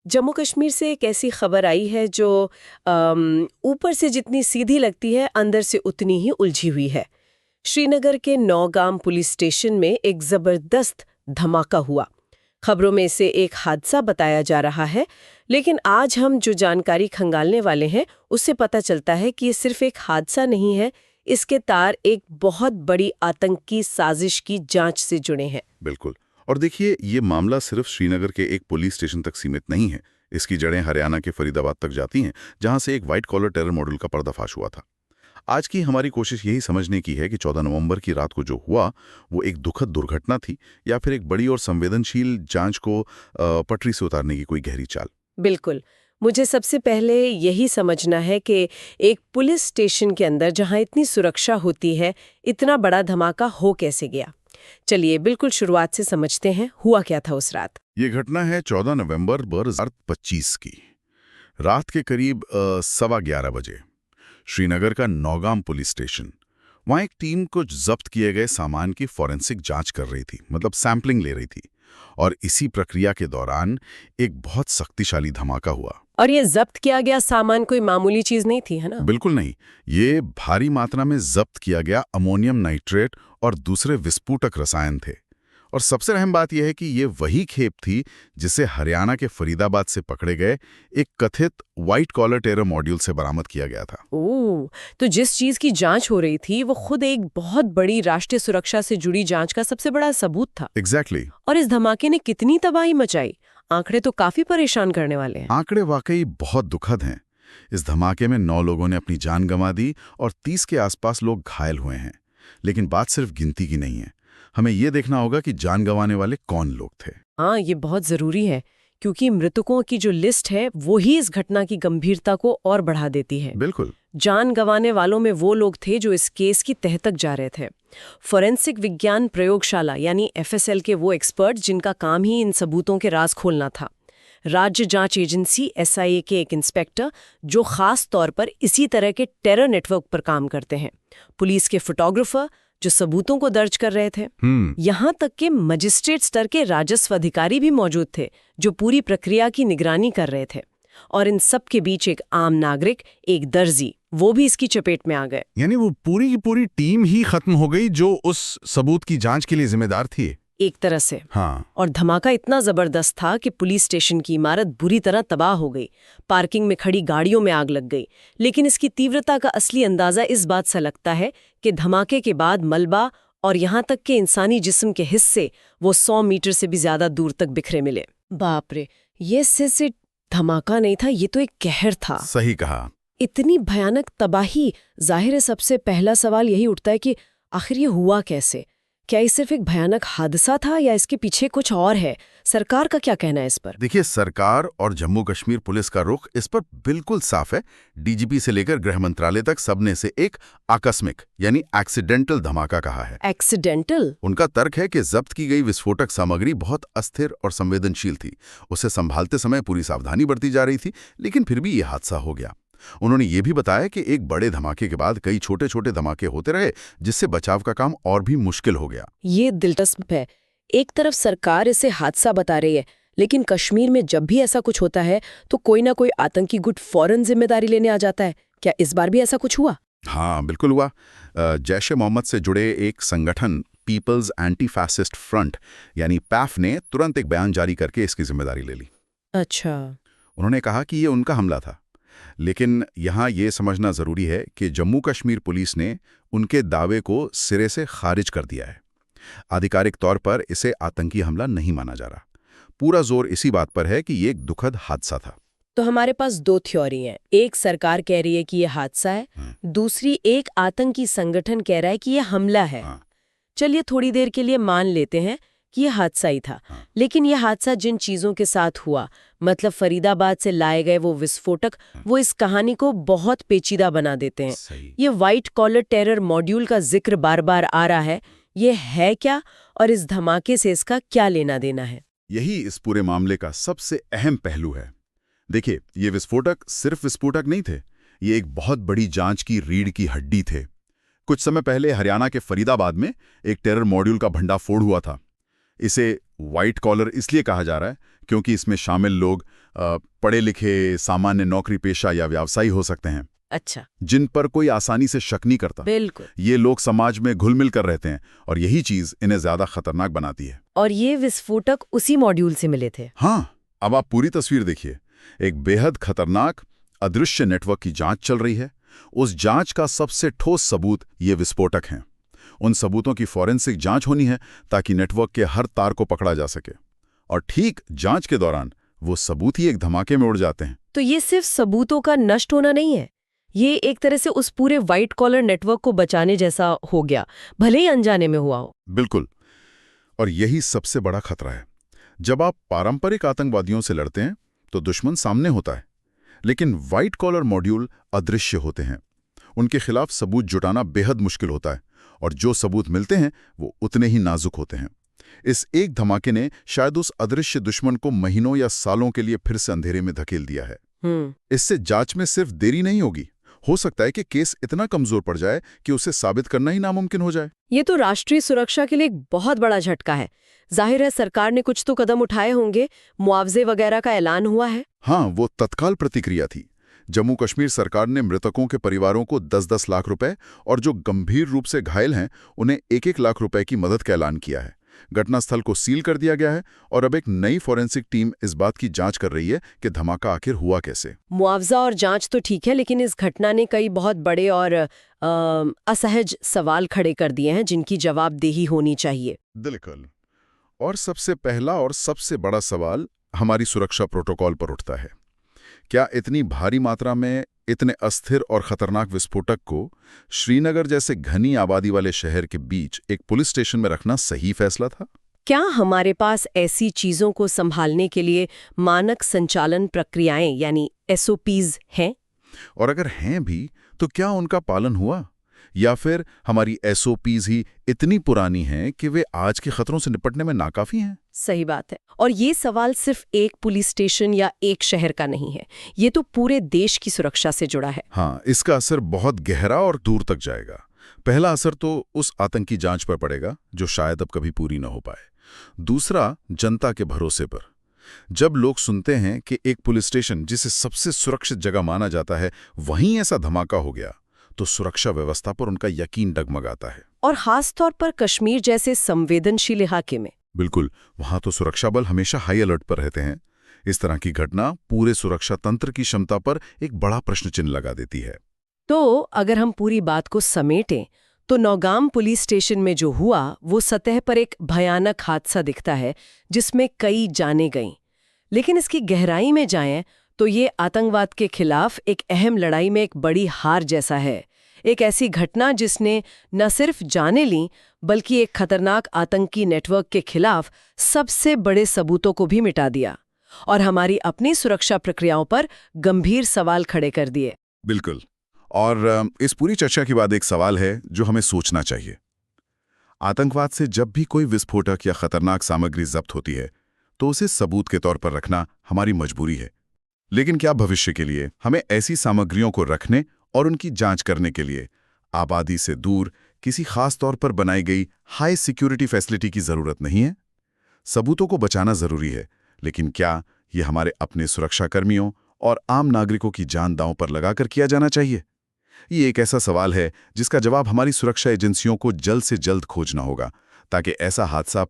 जम्मू कश्मीर से एक ऐसी खबर आई है जो ऊपर से जितनी सीधी लगती है अंदर से उतनी ही उलझी हुई है। श्रीनगर के नौगाम पुलिस स्टेशन में एक जबरदस्त धमाका हुआ। खबरों में इसे एक हादसा बताया जा रहा है, लेकिन आज हम जो जानकारी खंगालने वाले हैं उससे पता चलता है कि ये सिर्फ एक हादसा नहीं है, इसके तार एक बहुत बड़ी आतंकी साजिश की जांच से जुड़े हैं। बिल्कुल। और देखिए, ये मामला सिर्फ श्रीनगर के एक पुलिस स्टेशन तक सीमित नहीं है। इसकी जड़ें हरियाणा के फरीदाबाद तक जाती हैं, जहां से एक व्हाइट कॉलर टेरर मॉड्यूल का पर्दाफाश हुआ था। आज की हमारी कोशिश यही समझने की है कि 14 नवंबर की रात को जो हुआ वो एक दुखद दुर्घटना थी या फिर एक बड़ी और संवेदनशील जांच को पटरी से उतारने की कोई गहरी चाल। बिल्कुल। मुझे सबसे पहले यही समझना है कि एक पुलिस स्टेशन के अंदर जहां इतनी सुरक्षा होती है, इतना बड़ा धमाका हो कैसे गया। चलिए बिल्कुल शुरुआत से समझते हैं, हुआ क्या था उस रात। ये घटना है 14 नवंबर 2025 की रात के करीब 11:15 बजे। श्रीनगर का नौगाम पुलिस स्टेशन, वहां एक टीम को जब्त किए गए सामान की फॉरेंसिक जांच कर रही थी, मतलब सैंपलिंग ले रही थी। और इसी प्रक्रिया के दौरान एक बहुत शक्तिशाली धमाका हुआ। और ये जब्त किया गया सामान कोई मामूली चीज नहीं थी, है ना? बिल्कुल नहीं। ये भारी मात्रा में जब्त किया गया अमोनियम नाइट्रेट और दूसरे विस्फोटक रसायन थे। और सबसे अहम बात यह है कि ये वही खेप थी जिसे हरियाणा के फरीदाबाद से पकड़े गए एक कथित व्हाइट कॉलर टेरर मॉड्यूल से बरामद किया गया था। ओह, तो जिस चीज की जांच हो रही थी वो खुद एक बहुत बड़ी राष्ट्रीय सुरक्षा से जुड़ी जांच का सबसे बड़ा सबूत था। एग्जैक्टली। और इस धमाके ने कितनी तबाही मचाई, आंकड़े तो काफी परेशान करने वाले हैं। आंकड़े वाकई बहुत दुखद हैं। इस धमाके में 9 लोगों ने अपनी जान गंवा दी और 30 के आसपास लोग घायल हुए हैं। लेकिन बात सिर्फ गिनती की नहीं है, हमें ये देखना होगा कि जान गंवाने वाले कौन लोग थे। हाँ, ये बहुत जरूरी है, क्योंकि मृतकों की जो लिस्ट है वो ही इस घटना की गंभीरता को और बढ़ा देती है। बिल्कुल। जान गंवाने वालों में वो लोग थे जो इस केस की तह तक जा रहे थे। फोरेंसिक विज्ञान प्रयोगशाला यानी FSL के वो एक्सपर्ट जिनका काम ही इन सबूतों के राज खोलना था। राज्य जांच एजेंसी SIA के एक इंस्पेक्टर जो खास तौर पर इसी तरह के टेरर नेटवर्क पर काम करते हैं। पुलिस के फोटोग्राफर जो सबूतों को दर्ज कर रहे थे। यहाँ तक के मजिस्ट्रेट स्तर के राजस्व अधिकारी भी मौजूद थे जो पूरी प्रक्रिया की निगरानी कर रहे थे। और इन सब के बीच एक आम नागरिक, एक दर्जी, वो भी इसकी चपेट में आ गए। यानी वो पूरी की पूरी टीम ही खत्म हो गई जो उस सबूत की जांच के लिए जिम्मेदार थी, एक तरह से। हाँ। और धमाका इतना जबरदस्त था कि पुलिस स्टेशन की इमारत बुरी तरह तबाह हो गई। पार्किंग में खड़ी गाड़ियों में आग लग गई। लेकिन इसकी तीव्रता का असली अंदाजा इस बात से लगता है कि धमाके के बाद मलबा और यहाँ तक के इंसानी जिस्म के हिस्से वो 100 मीटर से भी ज्यादा दूर तक बिखरे मिले। बाप रे, ये सिर्फ धमाका नहीं था, ये तो एक कहर था। सही कहा। इतनी भयानक तबाही, जाहिर है सबसे पहला सवाल यही उठता है कि आखिर ये हुआ कैसे? क्या ये सिर्फ एक भयानक हादसा था या इसके पीछे कुछ और है? सरकार का क्या कहना है इस पर? देखिए, सरकार और जम्मू कश्मीर पुलिस का रुख इस पर बिल्कुल साफ है। DGP से लेकर गृह मंत्रालय तक सबने से एक आकस्मिक यानी एक्सीडेंटल धमाका कहा है। एक्सीडेंटल? उनका तर्क है कि जब्त की गई विस्फोटक सामग्री बहुत अस्थिर और संवेदनशील थी। उसे संभालते समय पूरी सावधानी बरती जा रही थी, लेकिन फिर भी ये हादसा हो गया। उन्होंने ये भी बताया कि एक बड़े धमाके के बाद कई छोटे छोटे धमाके होते रहे, जिससे बचाव का काम और भी मुश्किल हो गया। ये दिलचस्प है। एक तरफ सरकार इसे हादसा बता रही है, लेकिन कश्मीर में जब भी ऐसा कुछ होता है तो कोई ना कोई आतंकी गुट फौरन जिम्मेदारी लेने आ जाता है। क्या इस बार भी ऐसा कुछ हुआ? हाँ, बिल्कुल हुआ। जैश-ए-मोहम्मद से जुड़े एक संगठन पीपल्स एंटी फैसिस्ट फ्रंट यानी PAF ने तुरंत एक बयान जारी करके इसकी जिम्मेदारी ले ली। अच्छा। उन्होंने कहा कि ये उनका हमला था। लेकिन यहाँ ये समझना जरूरी है कि जम्मू कश्मीर पुलिस ने उनके दावे को सिरे से खारिज कर दिया है। आधिकारिक तौर पर इसे आतंकी हमला नहीं माना जा रहा। पूरा जोर इसी बात पर है कि ये एक दुखद हादसा था। तो हमारे पास दो थ्योरी हैं। एक सरकार कह रही है कि ये हादसा है, दूसरी एक आतंकी संगठन कह रहा है कि ये हमला है। चलिए थोड़ी देर के लिए मान लेते हैं कि ये हादसा ही था। लेकिन ये हादसा जिन चीजों के साथ हुआ, मतलब फरीदाबाद से लाए गए वो विस्फोटक, वो इस कहानी को बहुत पेचीदा बना देते हैं। ये व्हाइट कॉलर टेरर मॉड्यूल का जिक्र बार बार आ रहा है। ये है क्या और इस धमाके से इसका क्या लेना देना है? यही इस पूरे मामले का सबसे अहम पहलू है। देखिए, ये विस्फोटक सिर्फ विस्फोटक नहीं थे, ये एक बहुत बड़ी जांच की रीढ़ की हड्डी थे। कुछ समय पहले हरियाणा के फरीदाबाद में एक टेरर मॉड्यूल का भंडाफोड़ हुआ था। इसे व्हाइट कॉलर इसलिए कहा जा रहा है क्योंकि इसमें शामिल लोग पढ़े लिखे, सामान्य नौकरी पेशा या व्यवसायी हो सकते हैं, अच्छा, जिन पर कोई आसानी से शक नहीं करता। बिल्कुल। ये लोग समाज में घुल मिल कर रहते हैं और यही चीज इन्हें ज्यादा खतरनाक बनाती है। और ये विस्फोटक उसी मॉड्यूल से मिले थे। हाँ, अब आप पूरी तस्वीर देखिए। एक बेहद खतरनाक अदृश्य नेटवर्क की जांच चल रही है। उस जांच का सबसे ठोस सबूत ये विस्फोटक हैं। उन सबूतों की फॉरेंसिक जांच होनी है ताकि नेटवर्क के हर तार को पकड़ा जा सके। और ठीक जांच के दौरान वो सबूत ही एक धमाके में उड़ जाते हैं। तो ये सिर्फ सबूतों का नष्ट होना नहीं है, ये एक तरह से उस पूरे व्हाइट कॉलर नेटवर्क को बचाने जैसा हो गया, भले ही अनजाने में हुआ हो। बिल्कुल। और यही सबसे बड़ा खतरा है। जब आप पारंपरिक आतंकवादियों से लड़ते हैं तो दुश्मन सामने होता है, लेकिन व्हाइट कॉलर मॉड्यूल अदृश्य होते हैं। उनके खिलाफ सबूत जुटाना बेहद मुश्किल होता है और जो सबूत मिलते हैं वो उतने ही नाजुक होते हैं। इस एक धमाके ने शायद उस अदृश्य दुश्मन को महीनों या सालों के लिए फिर से अंधेरे में धकेल दिया है। इससे जांच में सिर्फ देरी नहीं होगी, हो सकता है कि केस इतना कमजोर पड़ जाए कि उसे साबित करना ही नामुमकिन हो जाए। ये तो राष्ट्रीय सुरक्षा के लिए एक बहुत बड़ा झटका है। जाहिर है सरकार ने कुछ तो कदम उठाए होंगे, मुआवजे वगैरह का ऐलान हुआ है। हाँ, वो तत्काल प्रतिक्रिया थी। जम्मू कश्मीर सरकार ने मृतकों के परिवारों को 10-10 लाख रुपए और जो गंभीर रूप से घायल हैं उन्हें 1-1 लाख रुपए की मदद का ऐलान किया है। घटनास्थल को सील कर दिया गया है और अब एक नई फॉरेंसिक टीम इस बात की जांच कर रही है कि धमाका आखिर हुआ कैसे। मुआवजा और जांच तो ठीक है, लेकिन इस घटना ने कई बहुत बड़े और असहज सवाल खड़े कर दिए हैं जिनकी जवाबदेही होनी चाहिए। बिल्कुल। और सबसे पहला और सबसे बड़ा सवाल हमारी सुरक्षा प्रोटोकॉल पर उठता है। क्या इतनी भारी मात्रा में इतने अस्थिर और खतरनाक विस्फोटक को श्रीनगर जैसे घनी आबादी वाले शहर के बीच एक पुलिस स्टेशन में रखना सही फैसला था? क्या हमारे पास ऐसी चीजों को संभालने के लिए मानक संचालन प्रक्रियाएं यानी SOPs हैं? और अगर हैं भी तो क्या उनका पालन हुआ, या फिर हमारी SOPs ही इतनी पुरानी हैं कि वे आज के खतरों से निपटने में नाकाफी हैं? सही बात है। और ये सवाल सिर्फ एक पुलिस स्टेशन या एक शहर का नहीं है, ये तो पूरे देश की सुरक्षा से जुड़ा है। हाँ, इसका असर बहुत गहरा और दूर तक जाएगा। पहला असर तो उस आतंकी जांच पर पड़ेगा जो शायद अब कभी पूरी न हो पाए। दूसरा, जनता के भरोसे पर। जब लोग सुनते हैं कि एक पुलिस स्टेशन जिसे सबसे सुरक्षित जगह माना जाता है वहीं ऐसा धमाका हो गया, तो सुरक्षा व्यवस्था पर उनका यकीन डगमगाता है। और खास तौर पर कश्मीर जैसे संवेदनशील इलाके में। बिल्कुल, वहां तो सुरक्षा बल हमेशा हाई अलर्ट पर रहते हैं। इस तरह की घटना पूरे सुरक्षा तंत्र की क्षमता पर एक बड़ा प्रश्न चिन्ह लगा देती है। तो अगर हम पूरी बात को समेटें तो नौगाम पुलिस स्टेशन में जो हुआ वो सतह पर एक भयानक हादसा दिखता है जिसमें कई जानें गईं। लेकिन इसकी गहराई में जाएं तो ये आतंकवाद के खिलाफ एक अहम लड़ाई में एक बड़ी हार जैसा है। एक ऐसी घटना जिसने न सिर्फ जानें लीं बल्कि एक खतरनाक आतंकी नेटवर्क के खिलाफ सबसे बड़े सबूतों को भी मिटा दिया और हमारी अपनी सुरक्षा प्रक्रियाओं पर गंभीर सवाल खड़े कर दिए। बिल्कुल। और इस पूरी चर्चा के बाद एक सवाल है जो हमें सोचना चाहिए। आतंकवाद से जब भी कोई विस्फोटक या खतरनाक सामग्री जब्त होती है तो उसे सबूत के तौर पर रखना हमारी मजबूरी है। लेकिन क्या भविष्य के लिए हमें ऐसी सामग्रियों को रखने और उनकी जांच करने के लिए आबादी से दूर किसी खास तौर पर बनाई गई हाई सिक्योरिटी फैसिलिटी की जरूरत नहीं है? सबूतों को बचाना जरूरी है, लेकिन क्या यह हमारे अपने सुरक्षाकर्मियों और आम नागरिकों की जान दांव पर लगाकर किया जाना चाहिए? ये एक ऐसा सवाल है जिसका जवाब हमारी सुरक्षा एजेंसियों को जल्द से जल्द खोजना होगा ताकि ऐसा हादसा